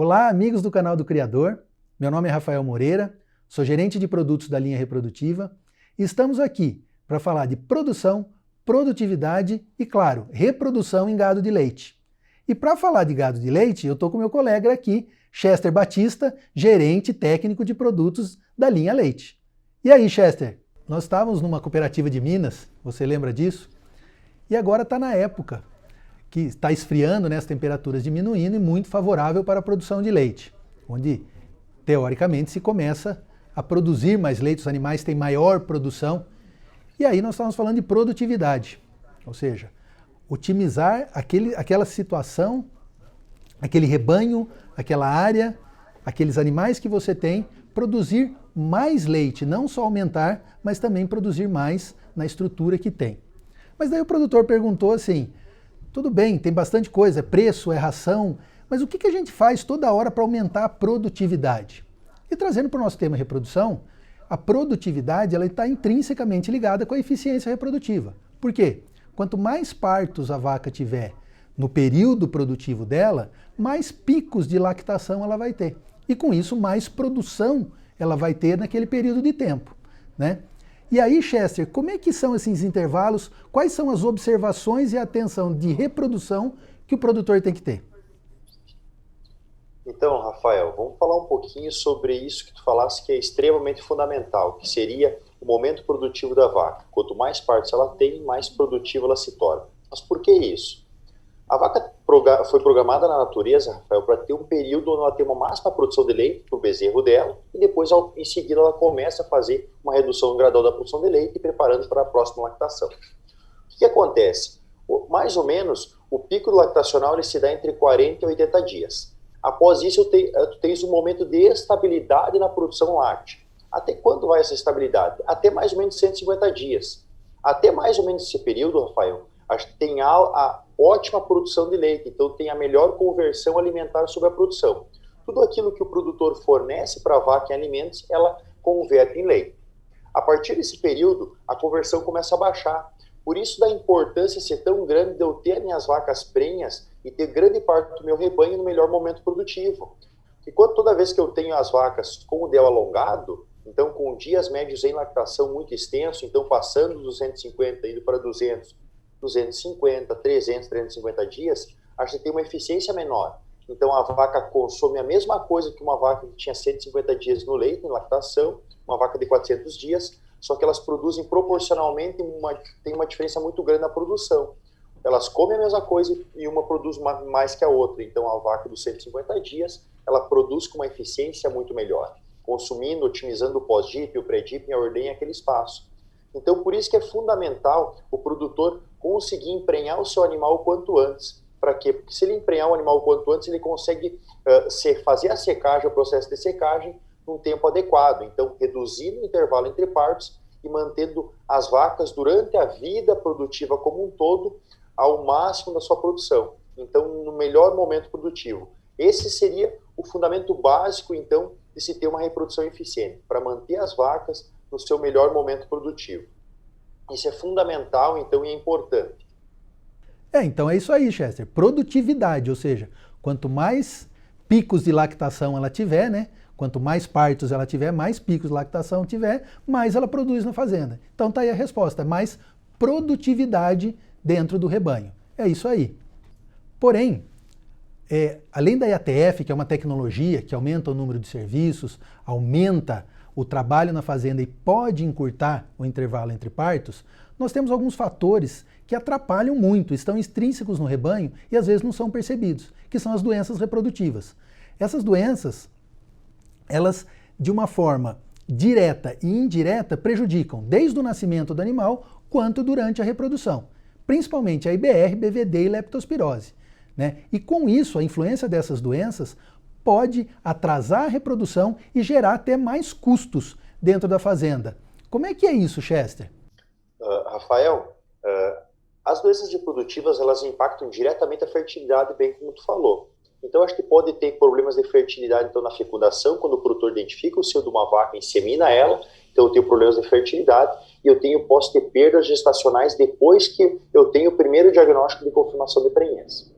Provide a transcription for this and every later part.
Olá, amigos do canal do Criador. Meu nome é Rafael Moreira, sou gerente de produtos da linha reprodutiva e estamos aqui para falar de produção, produtividade e, claro, reprodução em gado de leite. E para falar de gado de leite, eu estou com meu colega aqui, Chester Batista, gerente técnico de produtos da linha Leite. E aí, Chester? Nós estávamos numa cooperativa de Minas, você lembra disso? E agora está na época que está esfriando, né, as temperaturas diminuindo e muito favorável para a produção de leite, onde, teoricamente, se começa a produzir mais leite, os animais têm maior produção. E aí nós estamos falando de produtividade, ou seja, otimizar aquela situação, aquele rebanho, aquela área, aqueles animais que você tem, produzir mais leite, não só aumentar, mas também produzir mais na estrutura que tem. Mas daí o produtor perguntou assim, tudo bem, tem bastante coisa, é preço, é ração, mas o que a gente faz toda hora para aumentar a produtividade? E trazendo para o nosso tema reprodução, a produtividade ela está intrinsecamente ligada com a eficiência reprodutiva. Por quê? Quanto mais partos a vaca tiver no período produtivo dela, mais picos de lactação ela vai ter. E com isso, mais produção ela vai ter naquele período de tempo, né? E aí, Chester, como é que são esses intervalos? Quais são as observações e a atenção de reprodução que o produtor tem que ter? Então, Rafael, vamos falar um pouquinho sobre isso que tu falaste que é extremamente fundamental, que seria o momento produtivo da vaca. Quanto mais partes ela tem, mais produtiva ela se torna. Mas por que isso? A vaca foi programada na natureza, Rafael, para ter um período onde ela tem uma máxima produção de leite para o bezerro dela e depois, em seguida, ela começa a fazer uma redução gradual da produção de leite e preparando para a próxima lactação. O que acontece? Mais ou menos, o pico lactacional ele se dá entre 40 e 80 dias. Após isso, tu tens um momento de estabilidade na produção láctea. Até quando vai essa estabilidade? Até mais ou menos 150 dias. Até mais ou menos esse período, Rafael, tem a ótima produção de leite, então tem a melhor conversão alimentar sobre a produção. Tudo aquilo que o produtor fornece para a vaca em alimentos, ela converte em leite. A partir desse período, a conversão começa a baixar. Por isso da importância ser tão grande de eu ter minhas vacas prenhas e ter grande parte do meu rebanho no melhor momento produtivo. Enquanto toda vez que eu tenho as vacas com o del alongado, então com dias médios em lactação muito extenso, então passando dos 150, indo para 200, 250, 300, 350 dias, a gente tem uma eficiência menor. Então a vaca consome a mesma coisa que uma vaca que tinha 150 dias no leite, em lactação, uma vaca de 400 dias, só que elas produzem proporcionalmente, tem uma diferença muito grande na produção. Elas comem a mesma coisa e uma produz mais que a outra. Então a vaca dos 150 dias, ela produz com uma eficiência muito melhor, consumindo, otimizando o pós-DIP, o pré-DIP, a ordenha, aquele espaço. Então, por isso que é fundamental o produtor conseguir emprenhar o seu animal o quanto antes. Para quê? Porque se ele emprenhar o animal o quanto antes, ele consegue fazer a secagem, o processo de secagem, num tempo adequado. Então, reduzindo o intervalo entre partos e mantendo as vacas durante a vida produtiva como um todo ao máximo da sua produção. Então, no melhor momento produtivo. Esse seria o fundamento básico, então, de se ter uma reprodução eficiente, para manter as vacas no seu melhor momento produtivo. Isso é fundamental, então, e é importante. Então é isso aí, Chester. Produtividade, ou seja, quanto mais picos de lactação ela tiver, né? Quanto mais partos ela tiver, mais picos de lactação tiver, mais ela produz na fazenda. Então tá aí a resposta, mais produtividade dentro do rebanho. É isso aí. Porém, além da IATF, que é uma tecnologia que aumenta o número de serviços, aumenta o trabalho na fazenda e pode encurtar o intervalo entre partos, nós temos alguns fatores que atrapalham muito, estão intrínsecos no rebanho e às vezes não são percebidos, que são as doenças reprodutivas. Essas doenças, elas de uma forma direta e indireta prejudicam desde o nascimento do animal quanto durante a reprodução, principalmente a IBR, BVD e leptospirose, né? E com isso, a influência dessas doenças pode atrasar a reprodução e gerar até mais custos dentro da fazenda. Como é que é isso, Chester? Rafael, as doenças reprodutivas elas impactam diretamente a fertilidade, bem como tu falou. Então, acho que pode ter problemas de fertilidade então, na fecundação, quando o produtor identifica o cio de uma vaca e insemina ela, então eu tenho problemas de fertilidade, e posso ter perdas gestacionais depois que eu tenho o primeiro diagnóstico de confirmação de prenhez.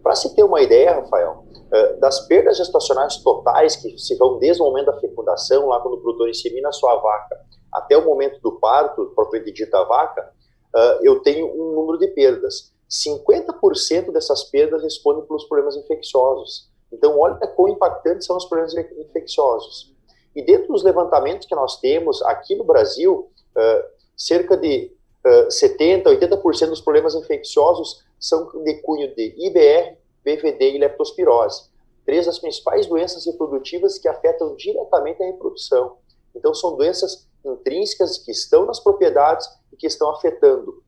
Para se ter uma ideia, Rafael, das perdas gestacionais totais que se vão desde o momento da fecundação, lá quando o produtor insemina a sua vaca, até o momento do parto, propriamente dita vaca, eu tenho um número de perdas. 50% dessas perdas respondem pelos problemas infecciosos. Então, olha quão impactantes são os problemas infecciosos. E dentro dos levantamentos que nós temos aqui no Brasil, cerca de 70%, 80% dos problemas infecciosos são de cunho de IBR, BVD e leptospirose. 3 das principais doenças reprodutivas que afetam diretamente a reprodução. Então, são doenças intrínsecas que estão nas propriedades e que estão afetando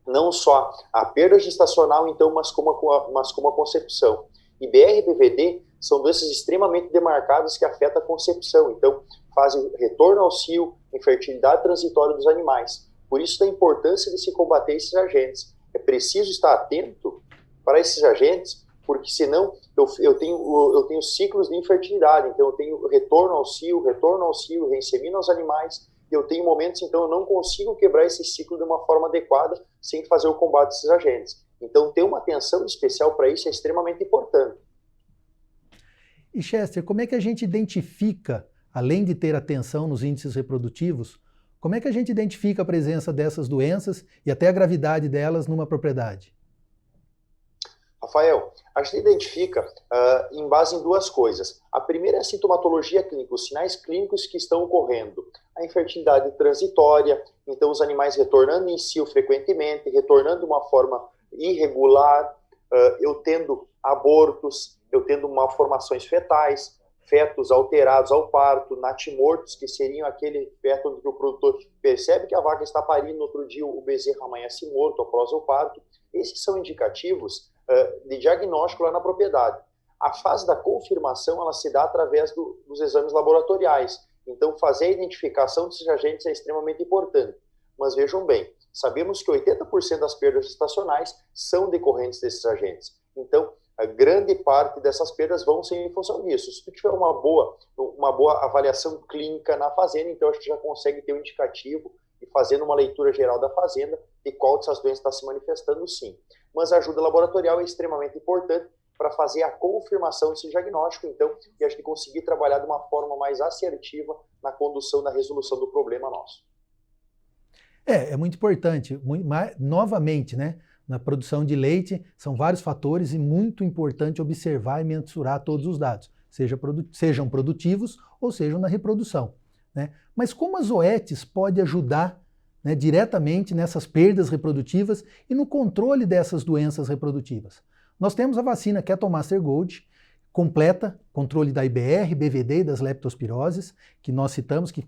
não só a perda gestacional, então, mas como a concepção. IBR e BVD são doenças extremamente demarcadas que afetam a concepção, então fazem retorno ao cio, infertilidade transitória dos animais. Por isso a importância de se combater esses agentes. É preciso estar atento para esses agentes, porque senão eu tenho ciclos de infertilidade, então eu tenho retorno ao cio, reinsemino aos animais, e eu tenho momentos, então, eu não consigo quebrar esse ciclo de uma forma adequada sem fazer o combate desses agentes. Então, ter uma atenção especial para isso é extremamente importante. E Chester, como é que a gente identifica, além de ter atenção nos índices reprodutivos, como é que a gente identifica a presença dessas doenças e até a gravidade delas numa propriedade? Rafael, a gente identifica em base em 2 coisas. A primeira é a sintomatologia clínica, os sinais clínicos que estão ocorrendo. A infertilidade transitória, então os animais retornando em cio frequentemente, retornando de uma forma irregular, eu tendo abortos, eu tendo malformações fetais, fetos alterados ao parto, natimortos, que seriam aquele feto onde o produtor percebe que a vaca está parindo, no outro dia o bezerro amanhece morto após o parto. Esses são indicativos de diagnóstico lá na propriedade. A fase da confirmação ela se dá através dos exames laboratoriais. Então, fazer a identificação desses agentes é extremamente importante. Mas vejam bem, sabemos que 80% das perdas gestacionais são decorrentes desses agentes. Então, a grande parte dessas perdas vão ser em função disso. Se tu tiver uma boa avaliação clínica na fazenda, então a gente já consegue ter um indicativo e fazendo uma leitura geral da fazenda de qual dessas doenças está se manifestando, sim. Mas a ajuda laboratorial é extremamente importante para fazer a confirmação desse diagnóstico, então, e a gente conseguir trabalhar de uma forma mais assertiva na condução da resolução do problema nosso. É muito importante. Novamente, né? Na produção de leite, são vários fatores e muito importante observar e mensurar todos os dados, sejam produtivos ou sejam na reprodução. Né? Mas como a Zoetis pode ajudar, né, diretamente nessas perdas reprodutivas e no controle dessas doenças reprodutivas? Nós temos a vacina Ketomaster Gold, completa, controle da IBR, BVD e das leptospiroses, que nós citamos, que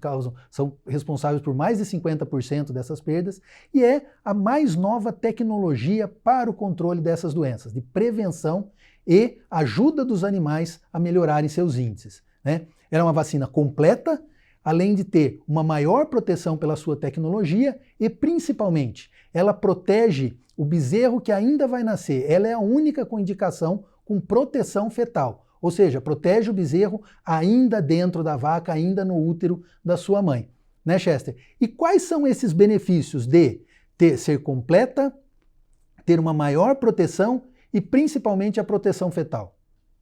são responsáveis por mais de 50% dessas perdas, e é a mais nova tecnologia para o controle dessas doenças, de prevenção e ajuda dos animais a melhorarem seus índices. Né? Ela é uma vacina completa, além de ter uma maior proteção pela sua tecnologia e, principalmente, ela protege o bezerro que ainda vai nascer. Ela é a única com indicação com proteção fetal, ou seja, protege o bezerro ainda dentro da vaca, ainda no útero da sua mãe. Né, Chester? E quais são esses benefícios de ser completa, ter uma maior proteção e principalmente a proteção fetal?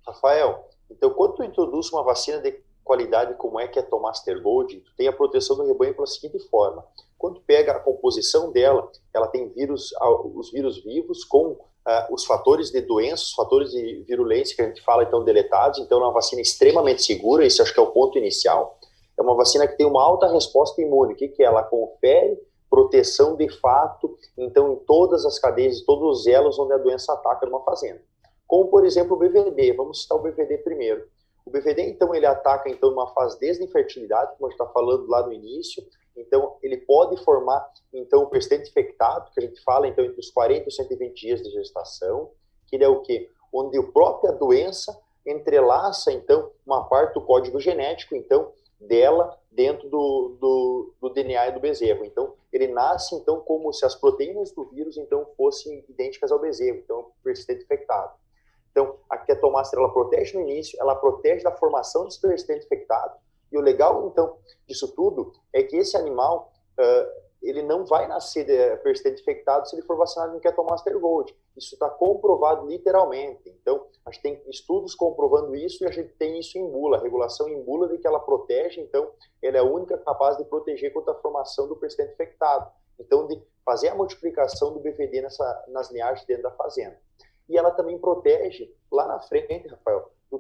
Rafael, então quando tu introduz uma vacina de qualidade como é que é a Ketomaster Gold, tu tem a proteção do rebanho pela seguinte forma. Quando tu pega a composição dela, ela tem os vírus vivos com os fatores de doença, os fatores de virulência que a gente fala, então, deletados. Então, é uma vacina extremamente segura, esse acho que é o ponto inicial. É uma vacina que tem uma alta resposta imune. O que é? Ela confere proteção de fato, então, em todas as cadeias, todos os elos onde a doença ataca numa fazenda. Como, por exemplo, o BVD. Vamos citar o BVD primeiro. O BVD, então, ele ataca, então, numa fase desde a infertilidade, como a gente está falando lá no início. Então, ele pode formar, então, o persistente infectado, que a gente fala, então, entre os 40 e os 120 dias de gestação, que ele é o quê? Onde a própria doença entrelaça, então, uma parte do código genético, então, dela dentro do DNA do bezerro. Então, ele nasce, então, como se as proteínas do vírus, então, fossem idênticas ao bezerro, então, persistente infectado. Então, a Ketomaster, ela protege no início, ela protege da formação desse persistente infectado. E o legal, então, disso tudo é que esse animal, ele não vai nascer persistente infectado se ele for vacinado com Ketomaster Gold. Isso está comprovado literalmente. Então, a gente tem estudos comprovando isso e a gente tem isso em bula, a regulação em bula de que ela protege, então, ela é a única capaz de proteger contra a formação do persistente infectado. Então, de fazer a multiplicação do BVD nas linhagens dentro da fazenda. E ela também protege lá na frente, Rafael, do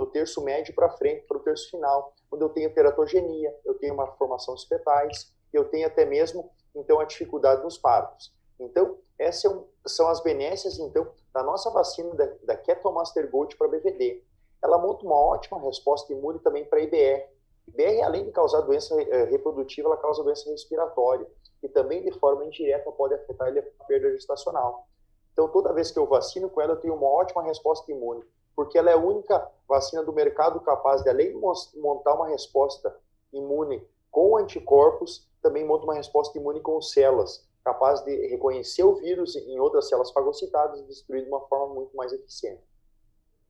terço médio para frente, para o terço final, onde eu tenho teratogenia, eu tenho uma formação de fetais, eu tenho até mesmo, então, a dificuldade nos partos. Então, essas são as benécias, então, da nossa vacina da Ketomaster Gold para BVD. Ela monta uma ótima resposta imune também para IBR. IBR, além de causar doença reprodutiva, ela causa doença respiratória, e também, de forma indireta, pode afetar a perda gestacional. Então, toda vez que eu vacino com ela, eu tenho uma ótima resposta imune, porque ela é a única vacina do mercado capaz de, além de montar uma resposta imune com anticorpos, também monta uma resposta imune com células, capaz de reconhecer o vírus em outras células fagocitadas e destruir de uma forma muito mais eficiente.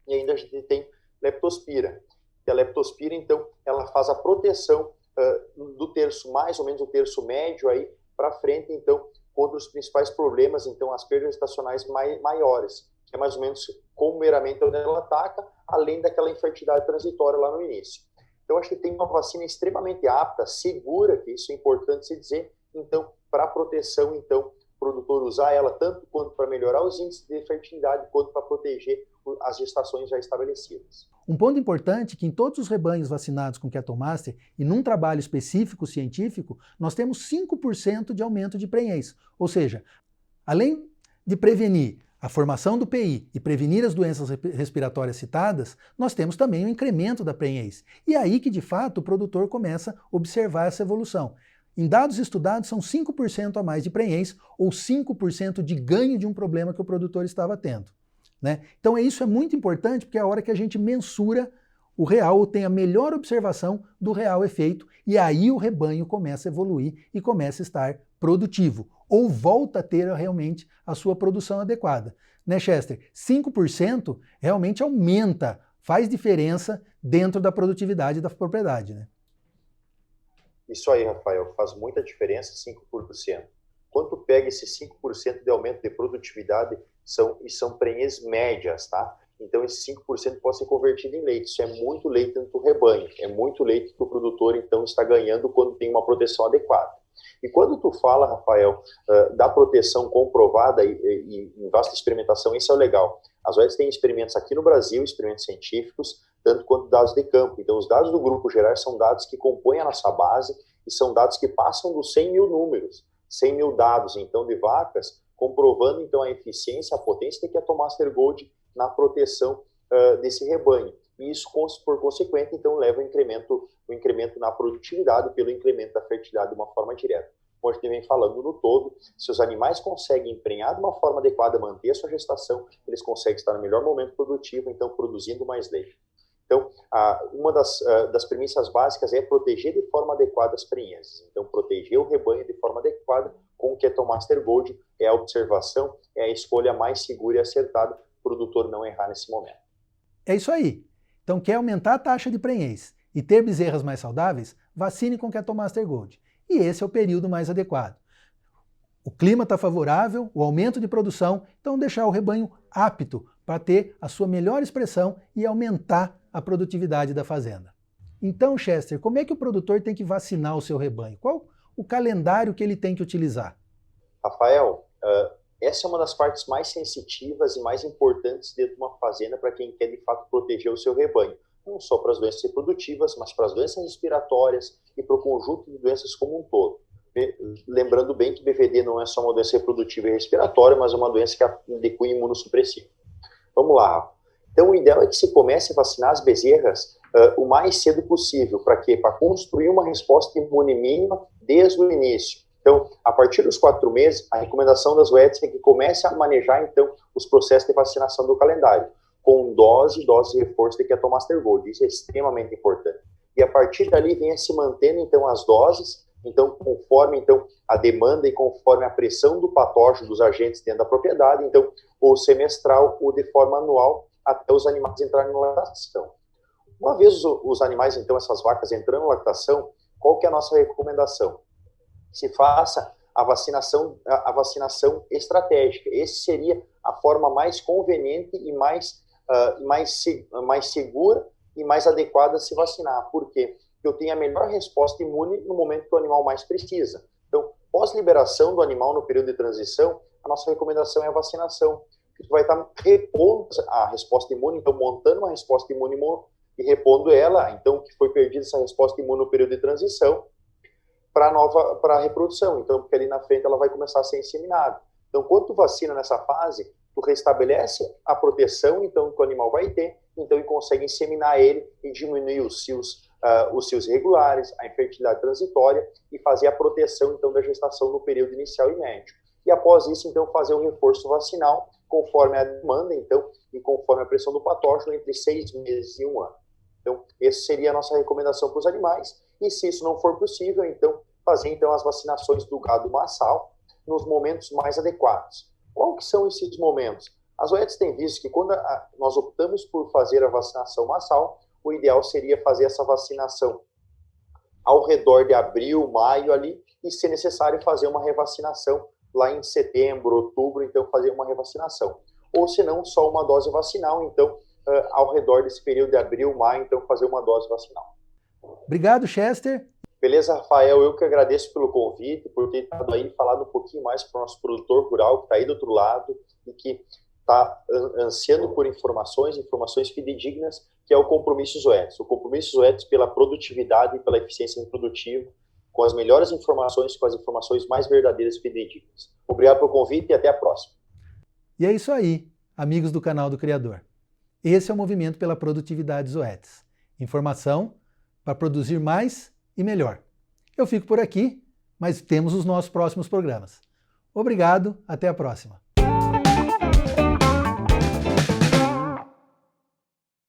E ainda a gente tem leptospira. E a leptospira, então, ela faz a proteção do terço, mais ou menos o terço médio aí para frente, então, contra os principais problemas, então, as perdas gestacionais maiores, que é mais ou menos comumente onde ela ataca, além daquela infertilidade transitória lá no início. Então, acho que tem uma vacina extremamente apta, segura, que isso é importante se dizer, então, para proteção, então, o produtor usar ela tanto quanto para melhorar os índices de fertilidade, quanto para proteger as gestações já estabelecidas. Um ponto importante é que em todos os rebanhos vacinados com Ketomaster e num trabalho específico científico, nós temos 5% de aumento de prenhez. Ou seja, além de prevenir a formação do PI e prevenir as doenças respiratórias citadas, nós temos também o incremento da prenhez. E é aí que, de fato, o produtor começa a observar essa evolução. Em dados estudados, são 5% a mais de prenhez ou 5% de ganho de um problema que o produtor estava tendo. Né? Então isso é muito importante porque é a hora que a gente mensura o real ou tem a melhor observação do real efeito e aí o rebanho começa a evoluir e começa a estar produtivo ou volta a ter realmente a sua produção adequada. Né, Chester? 5% realmente aumenta, faz diferença dentro da produtividade da propriedade. Né? Isso aí, Rafael, faz muita diferença, 5%. Quando pega esse 5% de aumento de produtividade, são prenhez médias, tá? Então, esse 5% pode ser convertido em leite. Isso é muito leite dentro do rebanho. É muito leite que o produtor, então, está ganhando quando tem uma proteção adequada. E quando tu fala, Rafael, da proteção comprovada e em vasta experimentação, isso é o legal. As OEDs têm experimentos aqui no Brasil, experimentos científicos, tanto quanto dados de campo. Então, os dados do Grupo Gerais são dados que compõem a nossa base e são dados que passam dos 100 mil números, 100 mil dados, então, de vacas, comprovando, então, a eficiência, a potência de Ketomaster Gold na proteção desse rebanho. E isso, por consequente, então, leva o incremento na produtividade pelo incremento da fertilidade de uma forma direta. Como a gente vem falando no todo, se os animais conseguem emprenhar de uma forma adequada, manter a sua gestação, eles conseguem estar no melhor momento produtivo, então, produzindo mais leite. Então, uma das premissas básicas é proteger de forma adequada as prenhezes. Então, proteger o rebanho de forma adequada com o Ketomaster Gold é a observação, é a escolha mais segura e acertada para o produtor não errar nesse momento. É isso aí. Então, quer aumentar a taxa de prenhez e ter bezerras mais saudáveis? Vacine com Ketomaster Gold. E esse é o período mais adequado. O clima está favorável, o aumento de produção, então deixar o rebanho apto para ter a sua melhor expressão e aumentar a produtividade da fazenda. Então, Chester, como é que o produtor tem que vacinar o seu rebanho? Qual o calendário que ele tem que utilizar? Rafael, essa é uma das partes mais sensitivas e mais importantes dentro de uma fazenda para quem quer, de fato, proteger o seu rebanho. Não só para as doenças reprodutivas, mas para as doenças respiratórias e para o conjunto de doenças como um todo. Lembrando bem que BVD não é só uma doença reprodutiva e respiratória, mas é uma doença que é de cunho imunossupressivo. Vamos lá, Rafa. Então, o ideal é que se comece a vacinar as bezerras o mais cedo possível. Para quê? Para construir uma resposta imune mínima desde o início. Então, a partir dos 4 meses, a recomendação das OEDs é que comece a manejar, então, os processos de vacinação do calendário, com dose de reforço de Ketomaster Gold. Isso é extremamente importante. E a partir dali, venha se mantendo, então, as doses, então, conforme então, a demanda e conforme a pressão do patógeno dos agentes dentro da propriedade, então, ou semestral ou de forma anual, até os animais entrarem na lactação. Uma vez os animais, então, essas vacas entrando na lactação, qual que é a nossa recomendação? se faça a vacinação estratégica. Esse seria a forma mais conveniente e mais segura e mais adequada a se vacinar. Por quê? Porque eu tenho a melhor resposta imune no momento que o animal mais precisa. Então, pós-liberação do animal no período de transição, a nossa recomendação é a vacinação. Tu vai estar repondo a resposta imune, então montando uma resposta imune e repondo ela, então que foi perdida essa resposta imune no período de transição, para a reprodução. Então, porque ali na frente ela vai começar a ser inseminada. Então, quando tu vacina nessa fase, tu restabelece a proteção, então, que o animal vai ter, então, e consegue inseminar ele e diminuir os cios regulares, a infertilidade transitória e fazer a proteção, então, da gestação no período inicial e médio. E após isso, então, fazer um reforço vacinal, conforme a demanda, então, e conforme a pressão do patógeno, entre 6 meses e 1 ano. Então, essa seria a nossa recomendação para os animais. E se isso não for possível, então, fazer então as vacinações do gado massal nos momentos mais adequados. Qual que são esses momentos? As OETs têm visto que quando nós optamos por fazer a vacinação massal, o ideal seria fazer essa vacinação ao redor de abril, maio ali, e se necessário fazer uma revacinação lá em setembro, outubro, então fazer uma revacinação. Ou se não, só uma dose vacinal, então, ao redor desse período de abril, maio, então fazer uma dose vacinal. Obrigado, Chester. Beleza, Rafael, eu que agradeço pelo convite, por ter estado aí falado um pouquinho mais para o nosso produtor rural que está aí do outro lado e que está ansiando por informações fidedignas, que é o Compromisso Zoetis. O Compromisso Zoetis pela produtividade e pela eficiência reprodutiva, com as melhores informações, com as informações mais verdadeiras e fidedignas. Obrigado pelo convite e até a próxima. E é isso aí, amigos do canal do Criador. Esse é o movimento pela produtividade Zoetis. Informação para produzir mais e melhor. Eu fico por aqui, mas temos os nossos próximos programas. Obrigado, até a próxima.